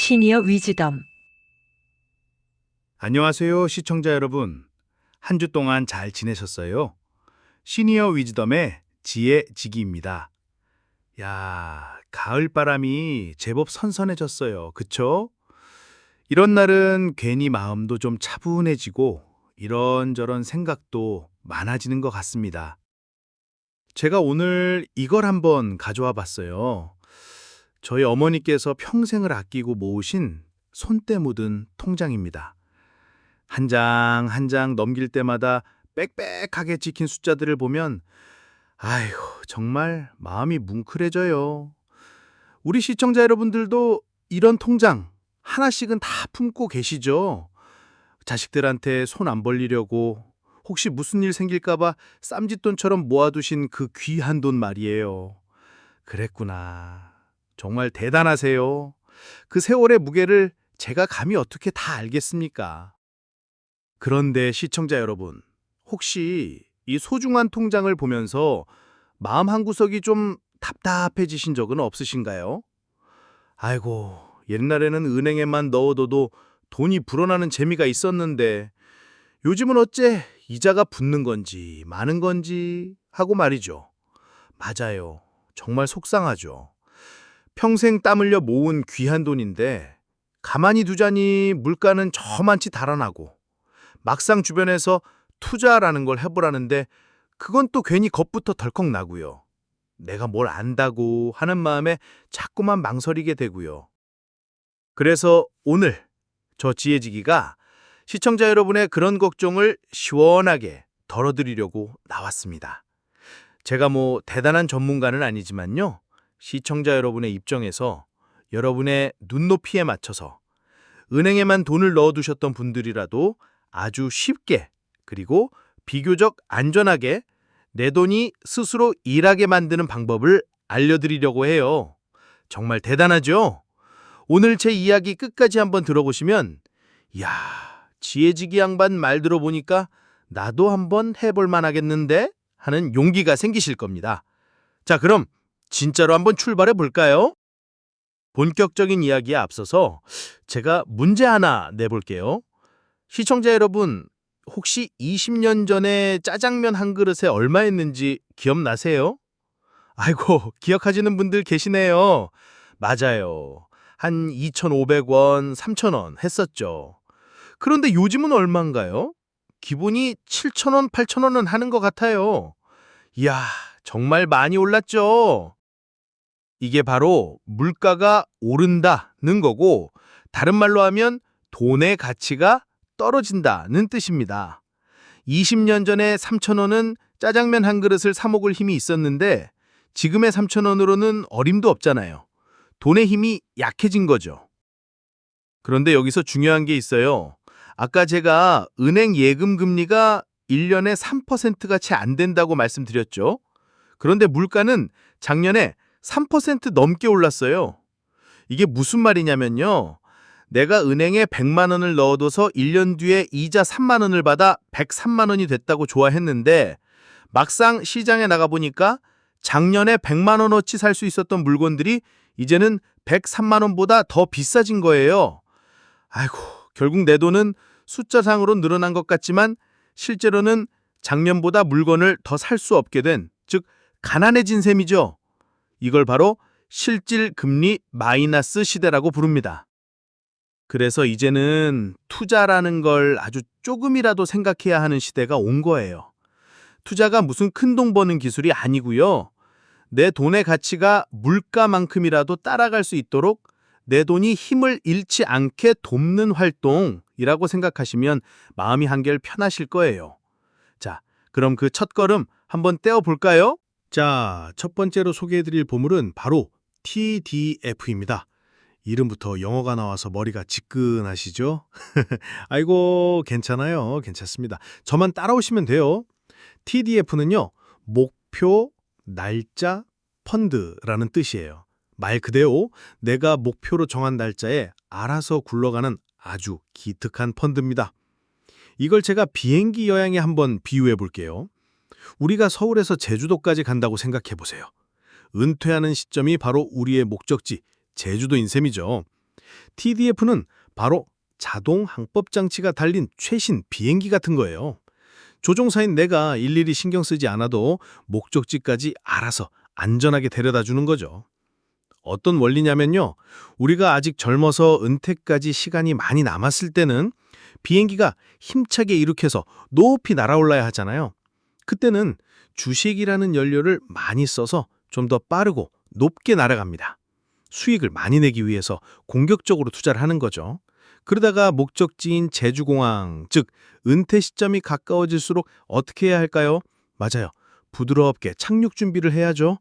시니어 위즈덤. 안녕하세요, 시청자 여러분. 한 주 동안 잘 지내셨어요? 시니어 위즈덤의 지혜지기입니다. 야, 가을바람이 제법 선선해졌어요. 그쵸? 이런 날은 괜히 마음도 좀 차분해지고 이런저런 생각도 많아지는 것 같습니다. 제가 오늘 이걸 한번 가져와 봤어요. 저희 어머니께서 평생을 아끼고 모으신 손때 묻은 통장입니다. 한 장 한 장 넘길 때마다 빽빽하게 찍힌 숫자들을 보면 아이고 정말 마음이 뭉클해져요. 우리 시청자 여러분들도 이런 통장 하나씩은 다 품고 계시죠? 자식들한테 손 안 벌리려고 혹시 무슨 일 생길까 봐 쌈짓돈처럼 모아두신 그 귀한 돈 말이에요. 그랬구나. 정말 대단하세요. 그 세월의 무게를 제가 감히 어떻게 다 알겠습니까? 그런데 시청자 여러분, 혹시 이 소중한 통장을 보면서 마음 한구석이 좀 답답해지신 적은 없으신가요? 아이고, 옛날에는 은행에만 넣어둬도 돈이 불어나는 재미가 있었는데 요즘은 어째 이자가 붙는 건지 많은 건지 하고 말이죠. 맞아요. 정말 속상하죠. 평생 땀 흘려 모은 귀한 돈인데 가만히 두자니 물가는 저만치 달아나고 막상 주변에서 투자라는 걸 해보라는데 그건 또 괜히 겁부터 덜컥 나고요. 내가 뭘 안다고 하는 마음에 자꾸만 망설이게 되고요. 그래서 오늘 저 지혜지기가 시청자 여러분의 그런 걱정을 시원하게 덜어드리려고 나왔습니다. 제가 뭐 대단한 전문가는 아니지만요. 시청자 여러분의 입장에서 여러분의 눈높이에 맞춰서 은행에만 돈을 넣어두셨던 분들이라도 아주 쉽게 그리고 비교적 안전하게 내 돈이 스스로 일하게 만드는 방법을 알려드리려고 해요. 정말 대단하죠? 오늘 제 이야기 끝까지 한번 들어보시면 이야, 지혜지기 양반 말 들어보니까 나도 한번 해볼 만하겠는데 하는 용기가 생기실 겁니다. 자, 그럼 진짜로 한번 출발해 볼까요? 본격적인 이야기에 앞서서 제가 문제 하나 내볼게요. 시청자 여러분, 혹시 20년 전에 짜장면 한 그릇에 얼마였는지 기억나세요? 아이고, 기억하시는 분들 계시네요. 맞아요. 한 2,500원, 3,000원 했었죠. 그런데 요즘은 얼마인가요? 기본이 7,000원, 8,000원은 하는 것 같아요. 이야, 정말 많이 올랐죠? 이게 바로 물가가 오른다는 거고, 다른 말로 하면 돈의 가치가 떨어진다는 뜻입니다. 20년 전에 3,000원은 짜장면 한 그릇을 사 먹을 힘이 있었는데 지금의 3,000원으로는 어림도 없잖아요. 돈의 힘이 약해진 거죠. 그런데 여기서 중요한 게 있어요. 아까 제가 은행 예금 금리가 1년에 3%가 채 안 된다고 말씀드렸죠. 그런데 물가는 작년에 3% 넘게 올랐어요. 이게 무슨 말이냐면요. 내가 은행에 100만 원을 넣어둬서 1년 뒤에 이자 3만 원을 받아 103만 원이 됐다고 좋아했는데 막상 시장에 나가보니까 작년에 100만 원어치 살 수 있었던 물건들이 이제는 103만 원보다 더 비싸진 거예요. 아이고, 결국 내 돈은 숫자상으로 늘어난 것 같지만 실제로는 작년보다 물건을 더 살 수 없게 된, 즉 가난해진 셈이죠. 이걸 바로 실질 금리 마이너스 시대라고 부릅니다. 그래서 이제는 투자라는 걸 아주 조금이라도 생각해야 하는 시대가 온 거예요. 투자가 무슨 큰돈 버는 기술이 아니고요. 내 돈의 가치가 물가만큼이라도 따라갈 수 있도록 내 돈이 힘을 잃지 않게 돕는 활동이라고 생각하시면 마음이 한결 편하실 거예요. 자, 그럼 그 첫걸음 한번 떼어볼까요? 자, 첫 번째로 소개해드릴 보물은 바로 TDF입니다. 이름부터 영어가 나와서 머리가 지끈하시죠? 아이고, 괜찮아요. 괜찮습니다. 저만 따라오시면 돼요. TDF는요, 목표, 날짜, 펀드라는 뜻이에요. 말 그대로 내가 목표로 정한 날짜에 알아서 굴러가는 아주 기특한 펀드입니다. 이걸 제가 비행기 여행에 한번 비유해 볼게요. 우리가 서울에서 제주도까지 간다고 생각해 보세요. 은퇴하는 시점이 바로 우리의 목적지, 제주도인 셈이죠. TDF는 바로 자동 항법 장치가 달린 최신 비행기 같은 거예요. 조종사인 내가 일일이 신경 쓰지 않아도 목적지까지 알아서 안전하게 데려다 주는 거죠. 어떤 원리냐면요. 우리가 아직 젊어서 은퇴까지 시간이 많이 남았을 때는 비행기가 힘차게 이륙해서 높이 날아올라야 하잖아요. 그때는 주식이라는 연료를 많이 써서 좀 더 빠르고 높게 날아갑니다. 수익을 많이 내기 위해서 공격적으로 투자를 하는 거죠. 그러다가 목적지인 제주공항, 즉 은퇴 시점이 가까워질수록 어떻게 해야 할까요? 맞아요. 부드럽게 착륙 준비를 해야죠.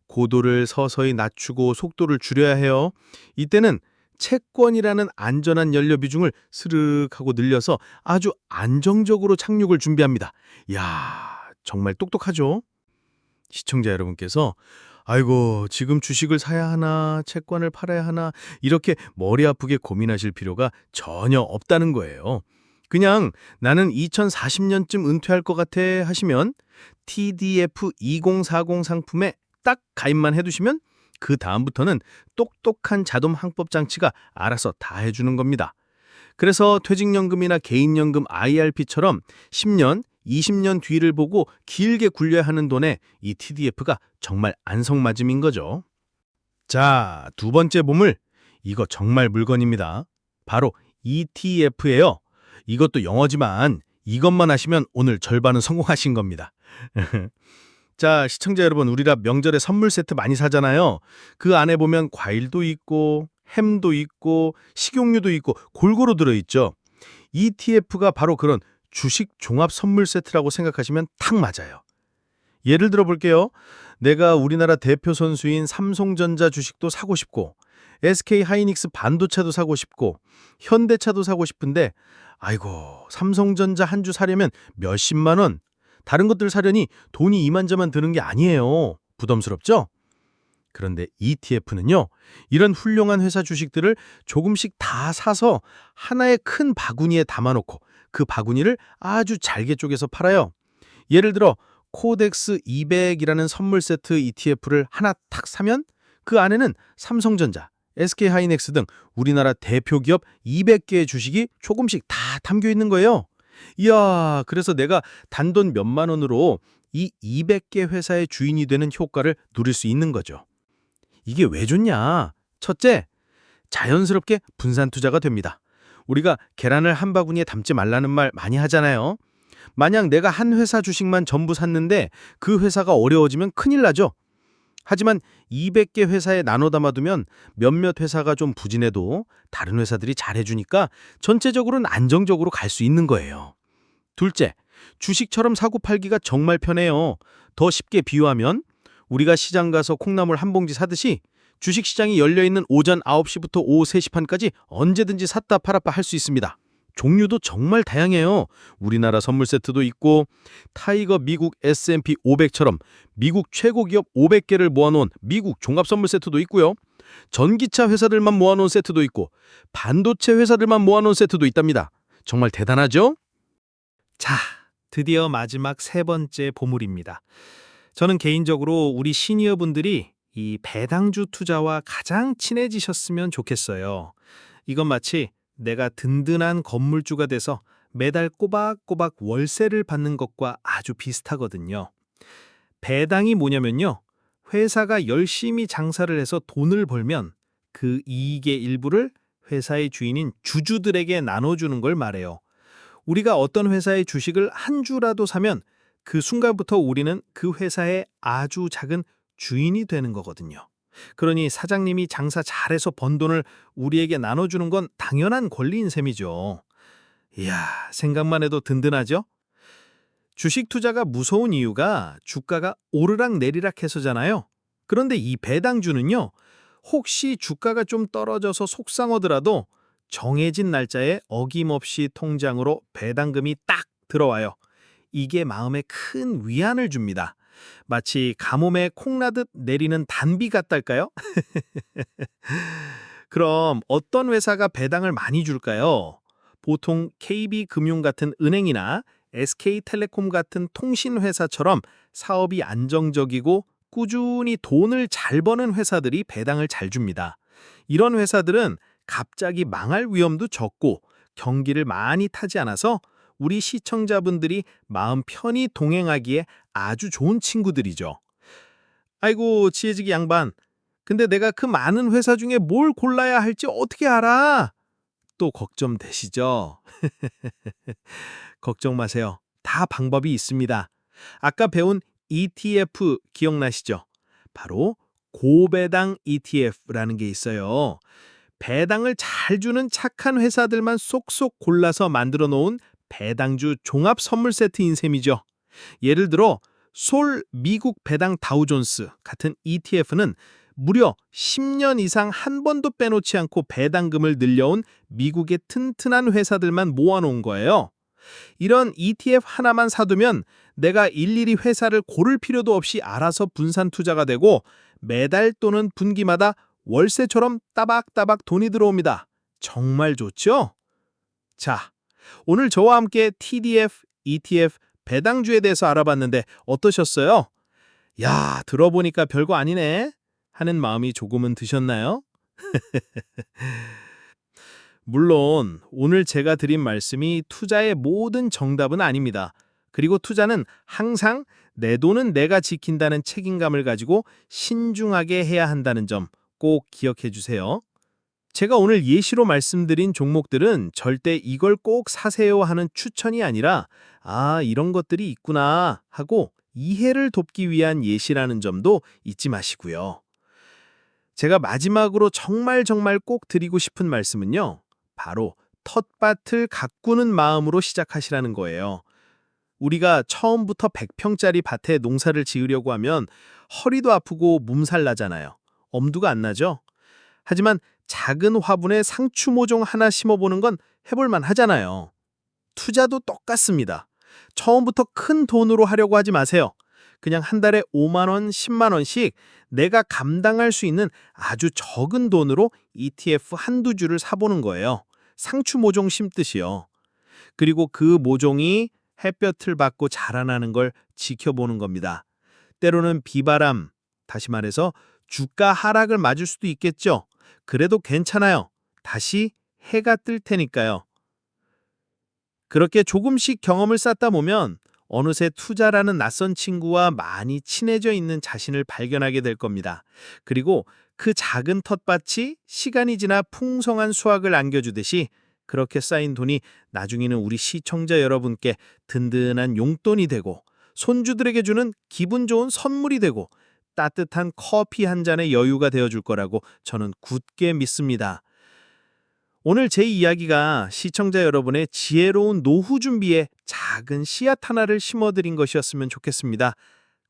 고도를 서서히 낮추고 속도를 줄여야 해요. 이때는 채권이라는 안전한 연료 비중을 스르륵하고 늘려서 아주 안정적으로 착륙을 준비합니다. 이야, 정말 똑똑하죠? 시청자 여러분께서 아이고, 지금 주식을 사야 하나, 채권을 팔아야 하나, 이렇게 머리 아프게 고민하실 필요가 전혀 없다는 거예요. 그냥 나는 2040년쯤 은퇴할 것 같아 하시면 TDF 2040 상품에 딱 가입만 해두시면 그 다음부터는 똑똑한 자동 항법 장치가 알아서 다 해주는 겁니다. 그래서 퇴직연금이나 개인연금 IRP처럼 10년, 20년 뒤를 보고 길게 굴려야 하는 돈에 이 TDF가 정말 안성맞음인 거죠. 자, 두 번째 보물. 이거 정말 물건입니다. 바로 ETF예요. 이것도 영어지만 이것만 하시면 오늘 절반은 성공하신 겁니다. 자, 시청자 여러분, 우리가 명절에 선물 세트 많이 사잖아요. 그 안에 보면 과일도 있고 햄도 있고 식용유도 있고 골고루 들어있죠. ETF가 바로 그런 주식 종합 선물 세트라고 생각하시면 딱 맞아요. 예를 들어 볼게요. 내가 우리나라 대표 선수인 삼성전자 주식도 사고 싶고 SK 하이닉스 반도체도 사고 싶고 현대차도 사고 싶은데 아이고, 삼성전자 한 주 사려면 몇십만 원, 다른 것들 사려니 돈이 이만저만 드는 게 아니에요. 부담스럽죠? 그런데 ETF는요, 이런 훌륭한 회사 주식들을 조금씩 다 사서 하나의 큰 바구니에 담아놓고 그 바구니를 아주 잘게 쪼개서 팔아요. 예를 들어 코덱스 200이라는 선물 세트 ETF를 하나 탁 사면 그 안에는 삼성전자, SK하이닉스 등 우리나라 대표 기업 200개의 주식이 조금씩 다 담겨 있는 거예요. 이야, 그래서 내가 단돈 몇만 원으로 이 200개 회사의 주인이 되는 효과를 누릴 수 있는 거죠. 이게 왜 좋냐? 첫째, 자연스럽게 분산 투자가 됩니다. 우리가 계란을 한 바구니에 담지 말라는 말 많이 하잖아요. 만약 내가 한 회사 주식만 전부 샀는데 그 회사가 어려워지면 큰일 나죠. 하지만 200개 회사에 나눠 담아두면 몇몇 회사가 좀 부진해도 다른 회사들이 잘해주니까 전체적으로는 안정적으로 갈 수 있는 거예요. 둘째, 주식처럼 사고 팔기가 정말 편해요. 더 쉽게 비유하면 우리가 시장 가서 콩나물 한 봉지 사듯이 주식시장이 열려있는 오전 9시부터 오후 3시 반까지 언제든지 샀다 팔았다 할 수 있습니다. 종류도 정말 다양해요. 우리나라 선물 세트도 있고 타이거 미국 S&P 500처럼 미국 최고 기업 500개를 모아놓은 미국 종합 선물 세트도 있고요. 전기차 회사들만 모아놓은 세트도 있고 반도체 회사들만 모아놓은 세트도 있답니다. 정말 대단하죠? 자, 드디어 마지막 세 번째 보물입니다. 저는 개인적으로 우리 시니어분들이 이 배당주 투자와 가장 친해지셨으면 좋겠어요. 이건 마치 내가 든든한 건물주가 돼서 매달 꼬박꼬박 월세를 받는 것과 아주 비슷하거든요. 배당이 뭐냐면요. 회사가 열심히 장사를 해서 돈을 벌면 그 이익의 일부를 회사의 주인인 주주들에게 나눠주는 걸 말해요. 우리가 어떤 회사의 주식을 한 주라도 사면 그 순간부터 우리는 그 회사의 아주 작은 주인이 되는 거거든요. 그러니 사장님이 장사 잘해서 번 돈을 우리에게 나눠주는 건 당연한 권리인 셈이죠. 이야, 생각만 해도 든든하죠? 주식 투자가 무서운 이유가 주가가 오르락 내리락 해서잖아요. 그런데 이 배당주는요, 혹시 주가가 좀 떨어져서 속상하더라도 정해진 날짜에 어김없이 통장으로 배당금이 딱 들어와요. 이게 마음에 큰 위안을 줍니다. 마치 가뭄에 콩나듯 내리는 단비 같달까요? 그럼 어떤 회사가 배당을 많이 줄까요? 보통 KB금융 같은 은행이나 SK텔레콤 같은 통신회사처럼 사업이 안정적이고 꾸준히 돈을 잘 버는 회사들이 배당을 잘 줍니다. 이런 회사들은 갑자기 망할 위험도 적고 경기를 많이 타지 않아서 우리 시청자분들이 마음 편히 동행하기에 아주 좋은 친구들이죠. 아이고, 지혜지기 양반. 근데 내가 그 많은 회사 중에 뭘 골라야 할지 어떻게 알아? 또 걱정되시죠? 걱정 마세요. 다 방법이 있습니다. 아까 배운 ETF 기억나시죠? 바로 고배당 ETF라는 게 있어요. 배당을 잘 주는 착한 회사들만 쏙쏙 골라서 만들어 놓은 배당주 종합 선물 세트인 셈이죠. 예를 들어 솔 미국 배당 다우존스 같은 ETF는 무려 10년 이상 한 번도 빼놓지 않고 배당금을 늘려온 미국의 튼튼한 회사들만 모아놓은 거예요. 이런 ETF 하나만 사두면 내가 일일이 회사를 고를 필요도 없이 알아서 분산 투자가 되고 매달 또는 분기마다 월세처럼 따박따박 돈이 들어옵니다. 정말 좋죠? 자, 오늘 저와 함께 TDF, ETF, 배당주에 대해서 알아봤는데 어떠셨어요? 야, 들어보니까 별거 아니네 하는 마음이 조금은 드셨나요? 물론 오늘 제가 드린 말씀이 투자의 모든 정답은 아닙니다. 그리고 투자는 항상 내 돈은 내가 지킨다는 책임감을 가지고 신중하게 해야 한다는 점 꼭 기억해 주세요. 제가 오늘 예시로 말씀드린 종목들은 절대 이걸 꼭 사세요 하는 추천이 아니라 아, 이런 것들이 있구나 하고 이해를 돕기 위한 예시라는 점도 잊지 마시고요. 제가 마지막으로 정말 꼭 드리고 싶은 말씀은요. 바로 텃밭을 가꾸는 마음으로 시작하시라는 거예요. 우리가 처음부터 100평짜리 밭에 농사를 지으려고 하면 허리도 아프고 몸살 나잖아요. 엄두가 안 나죠? 하지만 작은 화분에 상추 모종 하나 심어보는 건 해볼만 하잖아요. 투자도 똑같습니다. 처음부터 큰 돈으로 하려고 하지 마세요. 그냥 한 달에 5만 원, 10만 원씩 내가 감당할 수 있는 아주 적은 돈으로 ETF 한두 주를 사보는 거예요. 상추 모종 심듯이요. 그리고 그 모종이 햇볕을 받고 자라나는 걸 지켜보는 겁니다. 때로는 비바람, 다시 말해서 주가 하락을 맞을 수도 있겠죠. 그래도 괜찮아요. 다시 해가 뜰 테니까요. 그렇게 조금씩 경험을 쌓다 보면 어느새 투자라는 낯선 친구와 많이 친해져 있는 자신을 발견하게 될 겁니다. 그리고 그 작은 텃밭이 시간이 지나 풍성한 수확을 안겨주듯이 그렇게 쌓인 돈이 나중에는 우리 시청자 여러분께 든든한 용돈이 되고 손주들에게 주는 기분 좋은 선물이 되고 따뜻한 커피 한 잔의 여유가 되어줄 거라고 저는 굳게 믿습니다. 오늘 제 이야기가 시청자 여러분의 지혜로운 노후 준비에 작은 씨앗 하나를 심어드린 것이었으면 좋겠습니다.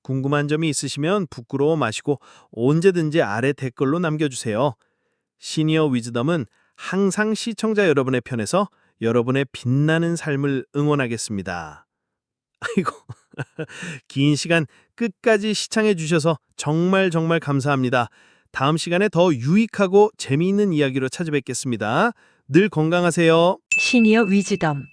궁금한 점이 있으시면 부끄러워 마시고 언제든지 아래 댓글로 남겨주세요. 시니어 위즈덤은 항상 시청자 여러분의 편에서 여러분의 빛나는 삶을 응원하겠습니다. 아이고, 긴 시간 끝까지 시청해 주셔서 정말 감사합니다. 다음 시간에 더 유익하고 재미있는 이야기로 찾아뵙겠습니다. 늘 건강하세요. 시니어 위즈덤